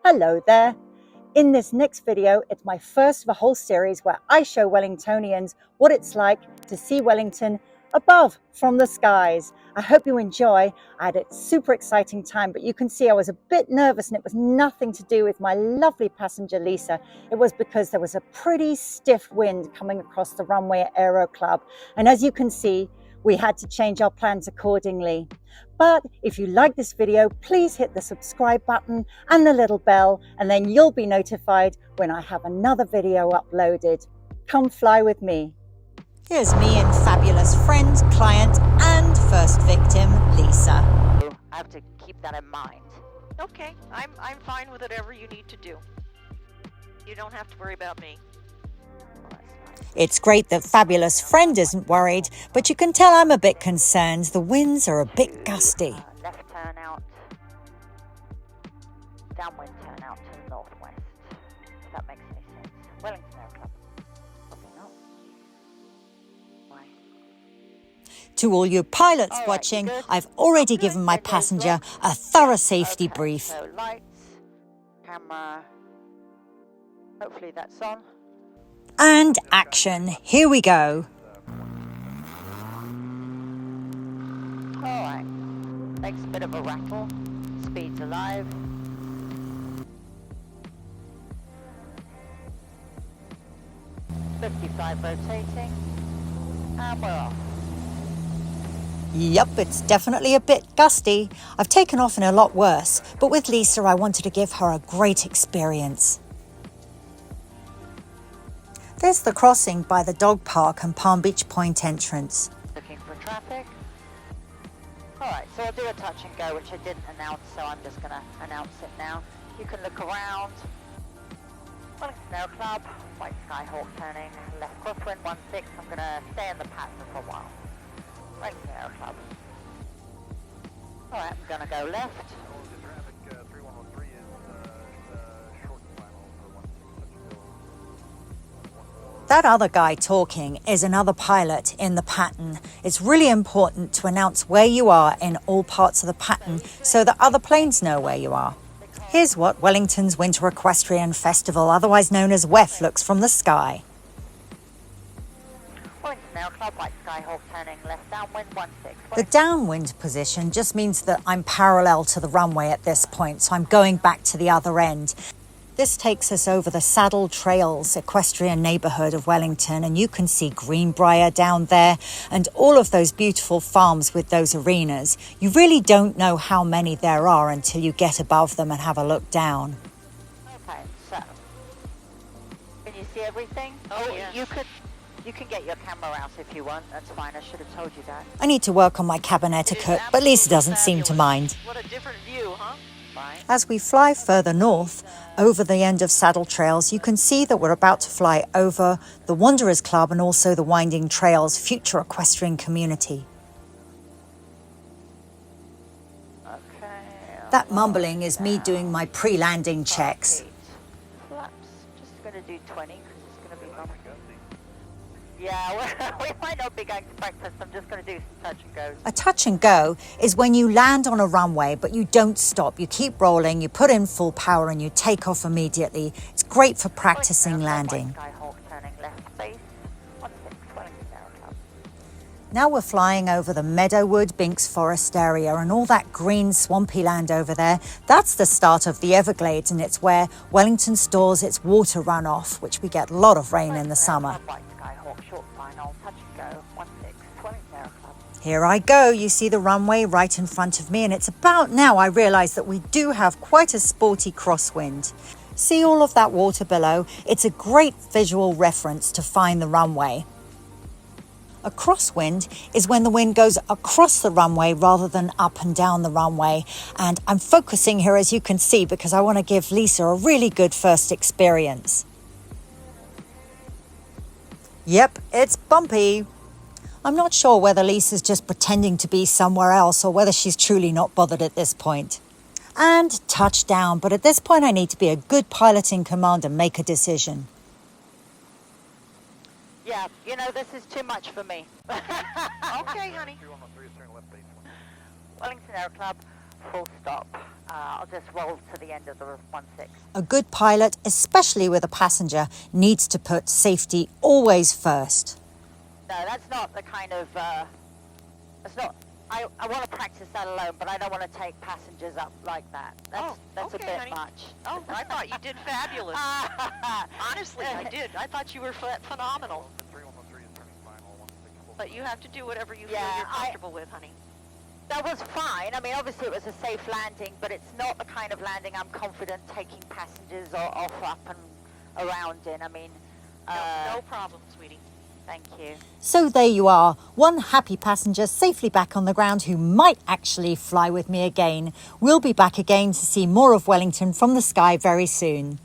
Hello there. In this next video, it's my first of a whole series where I show Wellingtonians what it's like to see Wellington above from the skies. I hope you enjoy. I had a super exciting time, but you can see I was a bit nervous, and it was nothing to do with my lovely passenger Lisa. It was because there was a pretty stiff wind coming across the Runway Aero Club. And as you can see, we had to change our plans accordingly. But if you like this video, please hit the subscribe button and the little bell, and then you'll be notified when I have another video uploaded. Come fly with me. Here's me and fabulous friend, client, and first victim, Lisa. I have to keep that in mind. Okay, I'm fine with whatever you need to do. You don't have to worry about me. It's great that fabulous friend isn't worried, but you can tell I'm a bit concerned. The winds are a bit gusty. Left turn out, downwind turn out to the northwest. If that makes any sense. Wellington Aero Club. Probably not. Why? To all you pilots All right, watching, you good? I've already Good. given my There goes passenger left. a thorough safety Okay, brief. So lights, camera. Hopefully that's on. And action. Here we go. Alright. Makes a bit of a rattle. Speed's alive. .55 rotating. And we're off. Yup, it's definitely a bit gusty. I've taken off in a lot worse, but with Lisa, I wanted to give her a great experience. There's the crossing by the dog park and Palm Beach Point entrance. Looking for traffic. Alright, so I'll do a touch and go, which I didn't announce, so I'm just going to announce it now. You can look around. Wellington Aero Club, White Sky Hawk turning, left crosswind 16. I'm going to stay in the pattern for a while. Wellington Aero Club. Alright, I'm going to go left. That other guy talking is another pilot in the pattern. It's really important to announce where you are in all parts of the pattern so that other planes know where you are. Here's what Wellington's Winter Equestrian Festival, otherwise known as WEF, looks from the sky. Wellington Aero Club, White Sky Hawk turning, left downwind 16. The downwind position just means that I'm parallel to the runway at this point, so I'm going back to the other end. This takes us over the Saddle Trails equestrian neighbourhood of Wellington, and you can see Greenbrier down there and all of those beautiful farms with those arenas. You really don't know how many there are until you get above them and have a look down. Okay, so can you see everything? Oh, yes. You can get your camera out if you want. That's fine. I should have told you that. I need to work on my cabin etiquette, but Lisa doesn't seem to mind. What a different view, huh? Fine. As we fly further north, over the end of Saddle Trails, you can see that we're about to fly over the Wanderers Club and also the Winding Trails future equestrian community. Okay. That mumbling is me doing my pre-landing checks. Flaps. Just going to do 20 because it's going to be long. Yeah, we might not be going to breakfast. I'm just going to do some touch and goes. A touch and go is when you land on a runway, but you don't stop. You keep rolling, you put in full power, and you take off immediately. It's great for practicing landing. Sky Hawk turning left base. 16, Wellington Aero Club. Now we're flying over the Meadowwood Binks Forest area and all that green swampy land over there. That's the start of the Everglades, and it's where Wellington stores its water runoff, which we get a lot of rain in the summer. White Sky Hawk short final. Touch and go. 16, Wellington Aero Club. Here I go. You see the runway right in front of me, and it's about now I realise that we do have quite a sporty crosswind. See all of that water below? It's a great visual reference to find the runway. A crosswind is when the wind goes across the runway rather than up and down the runway. And I'm focusing here, as you can see, because I want to give Lisa a really good first experience. Yep, it's bumpy. I'm not sure whether Lisa's just pretending to be somewhere else or whether she's truly not bothered at this point. And touchdown, but at this point I need to be a good pilot in command and make a decision. Yeah, you know, this is too much for me. Okay, honey. Wellington Aero Club, full stop. I'll just roll to the end of the 16. A good pilot, especially with a passenger, needs to put safety always first. No, that's not the kind of, that's not, I want to practice that alone, but I don't want to take passengers up like that. That's okay, a bit honey. much. Oh, I thought you did fabulous. Honestly, I did. I thought you were phenomenal. But you have to do whatever you feel you're comfortable with, honey. That was fine. I mean, obviously it was a safe landing, but it's not the kind of landing I'm confident taking passengers or off, up and around in. I mean, No problem, sweetie. thank you. So there you are, one happy passenger safely back on the ground who might actually fly with me again. We'll be back again to see more of Wellington from the sky very soon.